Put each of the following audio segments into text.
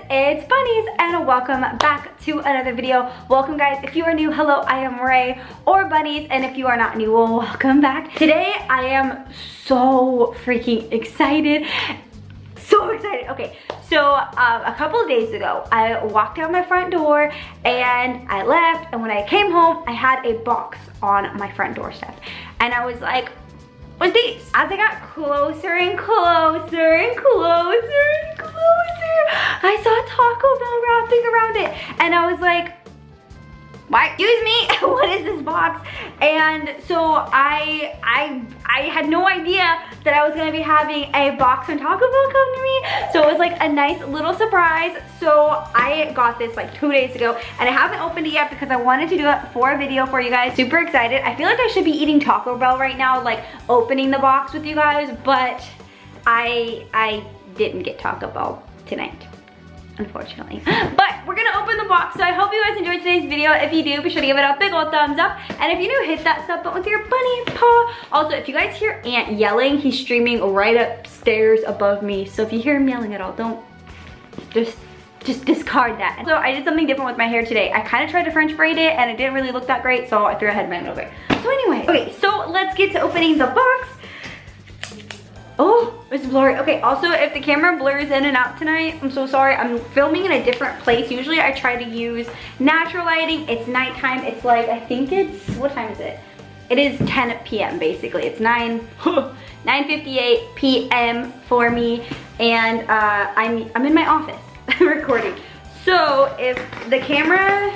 it's Bunnies and welcome back to another video. Welcome guys, if you are new, hello, I am Ray or Bunnies, and if you are not new, well, welcome back. Today I am so freaking excited. So excited. Okay, so a couple of days ago, I walked out my front door and I left, and when I came home, I had a box on my front doorstep. And I was like, what's these? As I got closer and closer and closer and closer, I saw Taco Bell wrapping around it. And I was like, why? Excuse me, what is this box? And so I had no idea that I was gonna be having a box from Taco Bell come to me. So it was like a nice little surprise. So I got this like 2 days ago and I haven't opened it yet because I wanted to do it for a video for you guys. Super excited. I feel like I should be eating Taco Bell right now, like opening the box with you guys, but I didn't get Taco Bell tonight, unfortunately. But we're gonna open the box, so I hope you guys enjoyed today's video. If you do, be sure to give it a big old thumbs up, and if you're new, hit that sub button with your bunny paw. Also, if you guys hear Ant yelling, he's streaming right upstairs above me, so if you hear him yelling at all, don't just discard that. So I did something different with my hair today. I kind of tried to French braid it and it didn't really look that great, so I threw a headband over it. So anyway, okay, so let's get to opening the box. Oh, it's blurry. Okay, also if the camera blurs in and out tonight, I'm so sorry. I'm filming in a different place. Usually I try to use natural lighting. It's nighttime. It's like, I think it's, what time is it? It is 10 p.m. basically. It's 9:58 p.m. for me, and I'm in my office recording. So if the camera,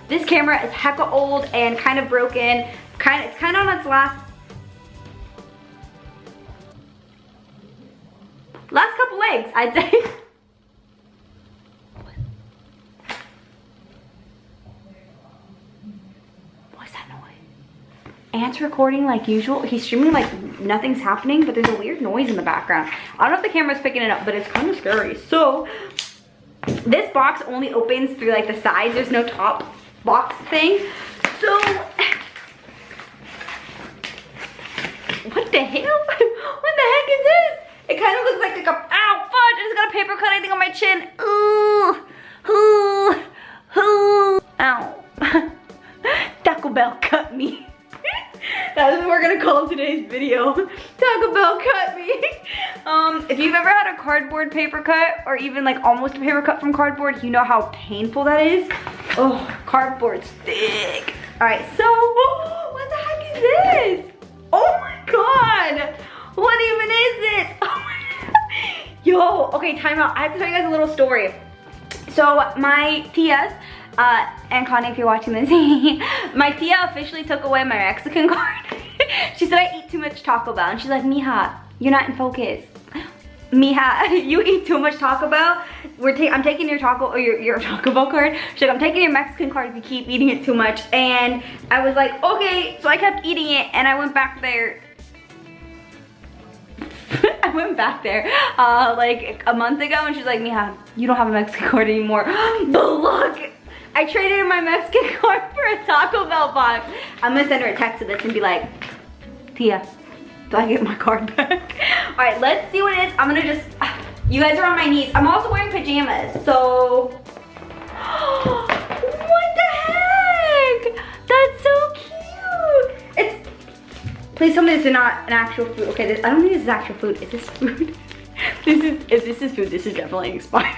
this camera is hecka old and kind of broken, it's kind of on its last couple legs, I'd say. What's that noise? Ant's recording like usual. He's streaming like nothing's happening, but there's a weird noise in the background. I don't know if the camera's picking it up, but it's kind of scary. So this box only opens through like the sides. There's no top box thing. So what the hell? What the heck is this? It kind of looks like a, ow, fudge, I just got a paper cut, I think, on my chin. Ooh, ooh, ooh, ow. Taco Bell cut me. That's what we're gonna call today's video. Taco Bell cut me. If you've ever had a cardboard paper cut, or even like almost a paper cut from cardboard, you know how painful that is. Oh, cardboard's thick. All right, so, what the heck is this? Oh my God. What even is this? Oh my God. Yo, okay, time out. I have to tell you guys a little story. So my tias, and Connie, if you're watching this, my tia officially took away my Mexican card. She said I eat too much Taco Bell, and she's like, mija, you're not in focus. Mija, you eat too much Taco Bell. I'm taking your your Taco Bell card. She's like, I'm taking your Mexican card if you keep eating it too much. And I was like, okay. So I kept eating it, and I went back there. I went back there like a month ago, and she's like, mija, you don't have a Mexican card anymore. But look, I traded in my Mexican card for a Taco Bell box. I'm gonna send her a text of this and be like, Tia, do I get my card back? All right, let's see what it is. I'm gonna just, you guys are on my knees. I'm also wearing pajamas, so. What the heck? That's so cute. It's, please tell me this is not an actual food. Okay, I don't think this is actual food. Is this food? If this is food, this is definitely expired.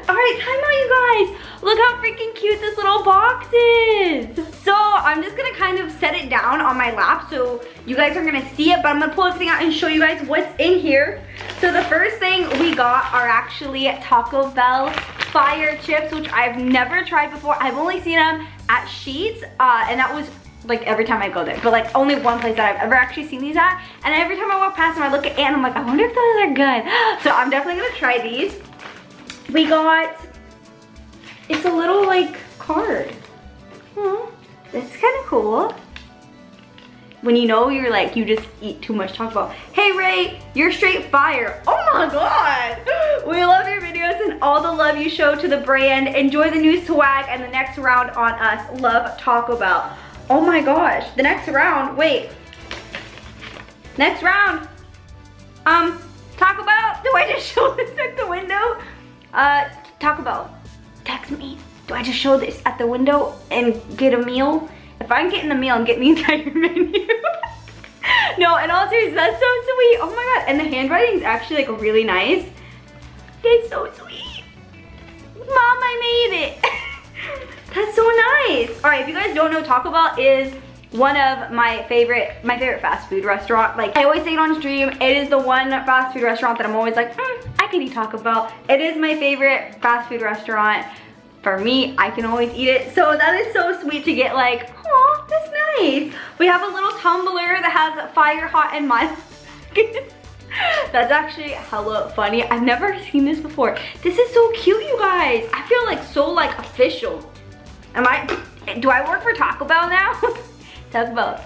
All right, time out, you guys. Look how freaking cute this little box is. So I'm just gonna kind of set it down on my lap so you guys are gonna see it, but I'm gonna pull everything out and show you guys what's in here. So the first thing we got are actually Taco Bell fire chips, which I've never tried before. I've only seen them at Sheetz, and that was like every time I go there, but like only one place that I've ever actually seen these at. And every time I walk past them, I look at Anne, I'm like, I wonder if those are good. So I'm definitely gonna try these. We got, it's a little like card. This is kind of cool. When you know you're like, you just eat too much Taco Bell. Hey Ray, you're straight fire. Oh my God. We love your videos and all the love you show to the brand. Enjoy the new swag and the next round on us. Love Taco Bell. Oh my gosh, the next round, wait. Next round, Taco Bell, do I just show this at the window? Taco Bell, text me. Do I just show this at the window and get a meal? If I'm getting a meal, I'm getting the entire menu. No, in all seriousness, that's so sweet. Oh my god, and the handwriting is actually like really nice. It's so sweet. Mom, I made it. That's so nice. All right, if you guys don't know, Taco Bell is one of my favorite fast food restaurant. Like, I always say it on stream, it is the one fast food restaurant that I'm always like, I can eat Taco Bell. It is my favorite fast food restaurant. For me, I can always eat it. So that is so sweet to get like, oh, that's nice. We have a little tumbler that has fire, hot, and mild. That's actually hella funny. I've never seen this before. This is so cute, you guys. I feel like so like official. Do I work for Taco Bell now? Taco Bell.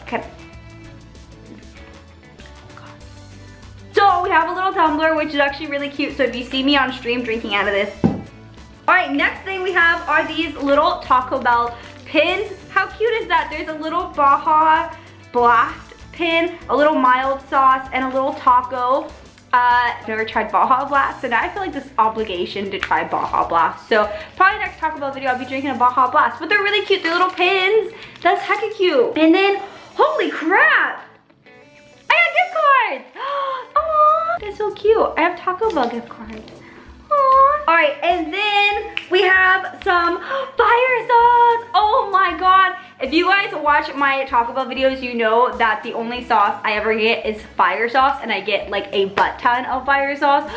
So we have a little tumbler, which is actually really cute. So if you see me on stream drinking out of this. All right, next thing we have are these little Taco Bell pins. How cute is that? There's a little Baja Blast pin, a little mild sauce, and a little taco. I've never tried Baja Blast, so now I feel like this obligation to try Baja Blast. So probably next Taco Bell video, I'll be drinking a Baja Blast. But they're really cute, they're little pins. That's hecka cute. And then, holy crap! I got gift cards! Oh, they're so cute. I have Taco Bell gift cards. All right, and then we have some fire sauce. Oh my god. If you guys watch my Taco Bell videos, you know that the only sauce I ever get is fire sauce, and I get like a butt ton of fire sauce.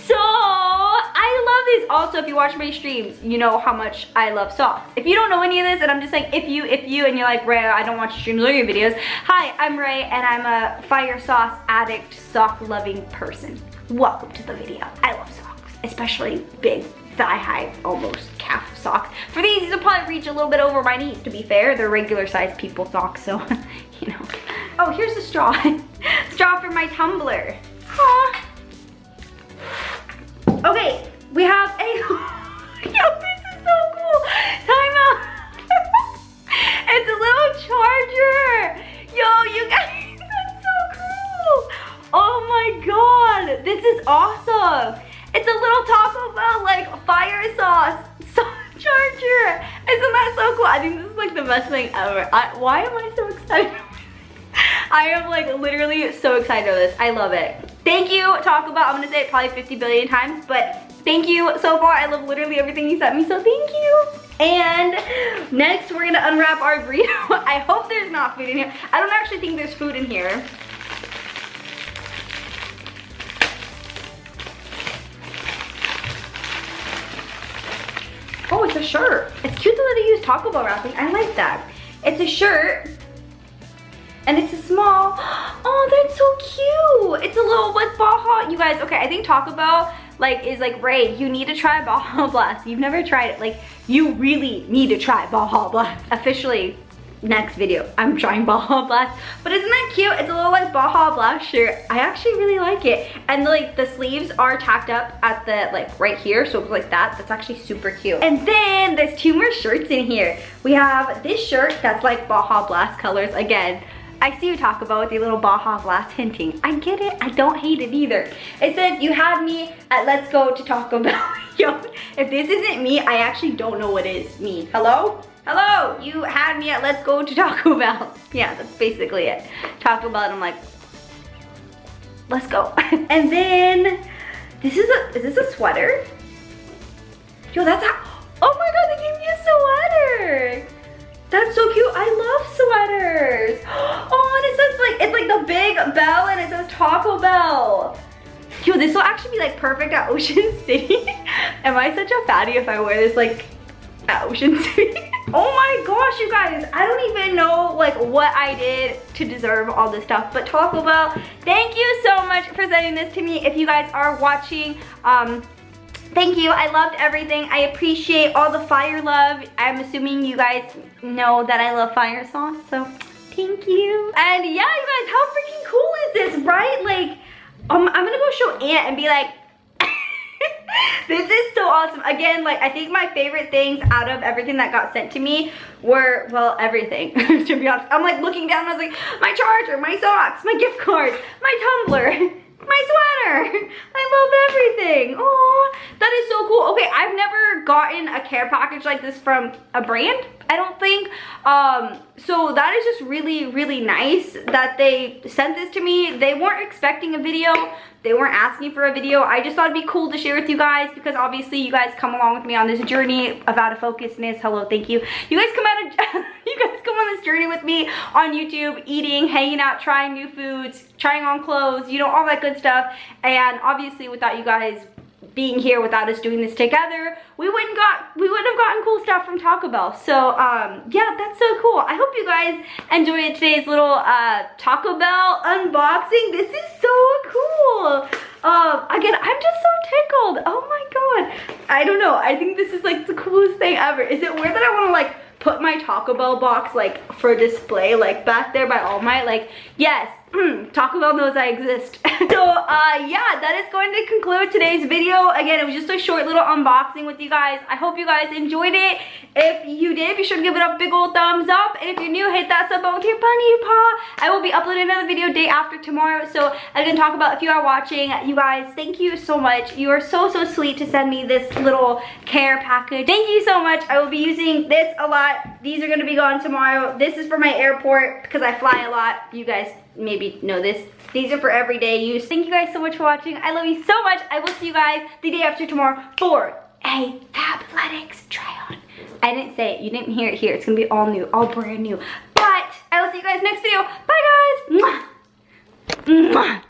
So I love this. Also, if you watch my streams, you know how much I love socks. If you don't know any of this, and I'm just saying if you, and you're like, Ray, I don't watch your streams or your videos. Hi, I'm Ray, and I'm a fire sauce addict, sock loving person. Welcome to the video. I love socks, especially big thigh-high, almost calf socks. For these will probably reach a little bit over my knees, to be fair. They're regular sized people socks, so, you know. Oh, here's the straw. Straw for my tumbler. Aww. Okay, we have a, yo, this is so cool. Time out. It's a little charger. Yo, you guys, that's so cool. Oh my god, this is awesome. It's a little Taco Bell, like, fire sauce charger. Isn't that so cool? I think this is like the best thing ever. Why am I so excited? I am like literally so excited about this. I love it. Thank you, Taco Bell. I'm gonna say it probably 50 billion times, but thank you so far. I love literally everything you sent me, so thank you. And next we're gonna unwrap our burrito. I hope there's not food in here. I don't actually think there's food in here. Oh, it's a shirt. It's cute that they use Taco Bell wrapping. I like that. It's a shirt. And it's a small. Oh, that's so cute. It's a little like Baja. You guys, okay, I think Taco Bell like is like, Ray, you need to try Baja Blast. You've never tried it. Like, you really need to try Baja Blast. Officially, next video, I'm trying Baja Blast. But isn't that cute? It's a little like Baja Blast shirt. I actually really like it. And like the sleeves are tacked up at the like right here, so it's like that. That's actually super cute. And then there's two more shirts in here. We have this shirt that's like Baja Blast colors. Again, I see you talk about with the little Baja Blast hinting. I get it, I don't hate it either. It says, you had me at Let's Go to Taco Bell. Yo, if this isn't me, I actually don't know what is me. Hello? Hello, you had me at Let's Go to Taco Bell. Yeah, that's basically it. Taco Bell, and I'm like, let's go. And then, is this a sweater? Yo, that's how, oh my god, they gave me a sweater. That's so cute, I love sweaters. Oh, and it says like, it's like the big bell and it says Taco Bell. Yo, this will actually be like perfect at Ocean City. Am I such a fatty if I wear this like at Ocean City? Oh my gosh, you guys, I don't even know like what I did to deserve all this stuff, but Taco Bell, thank you so much for sending this to me. If you guys are watching, thank you, I loved everything. I appreciate all the fire love. I'm assuming you guys know that I love fire sauce, so thank you. And yeah, you guys, how freaking cool is this, right? Like, I'm gonna go show Aunt and be like, this is so awesome. Again, like, I think my favorite things out of everything that got sent to me were, well, everything, to be honest. I'm like looking down and I was like, my charger, my socks, my gift card, my tumbler, my sweater. I love everything. Oh, that is so cool. Okay, gotten a care package like this from a brand, I don't think. So that is just really, really nice that they sent this to me. They weren't expecting a video. They weren't asking for a video. I just thought it'd be cool to share with you guys because obviously you guys come along with me on this journey of out of focusness. Hello, thank you. You guys come on this journey with me on YouTube, eating, hanging out, trying new foods, trying on clothes, you know, all that good stuff. And obviously without you guys being here, without us doing this together, we wouldn't have gotten cool stuff from Taco Bell. So yeah, that's so cool. I hope you guys enjoyed today's little Taco Bell unboxing. This is so cool. Again, I'm just so tickled. Oh my god, I don't know, I think this is like the coolest thing ever. Is it weird that I want to like put my Taco Bell box like for display like back there by All Might? Like, yes, Taco Bell knows I exist. So yeah, that is going to conclude today's video. Again, it was just a short little unboxing with you guys. I hope you guys enjoyed it. If you did, be sure to give it a big old thumbs up. And if you're new, hit that sub button with your bunny paw. I will be uploading another video day after tomorrow. So I'm gonna talk about, if you are watching, you guys, thank you so much. You are so sweet to send me this little care package. Thank you so much. I will be using this a lot. These are gonna be gone tomorrow. This is for my airport because I fly a lot. You guys maybe know this. These are for everyday use. Thank you guys so much for watching. I love you so much. I will see you guys the day after tomorrow for a Fabletics try on. I didn't say it. You didn't hear it here. It's gonna be all new, all brand new. But I will see you guys next video. Bye guys. Mwah. Mwah.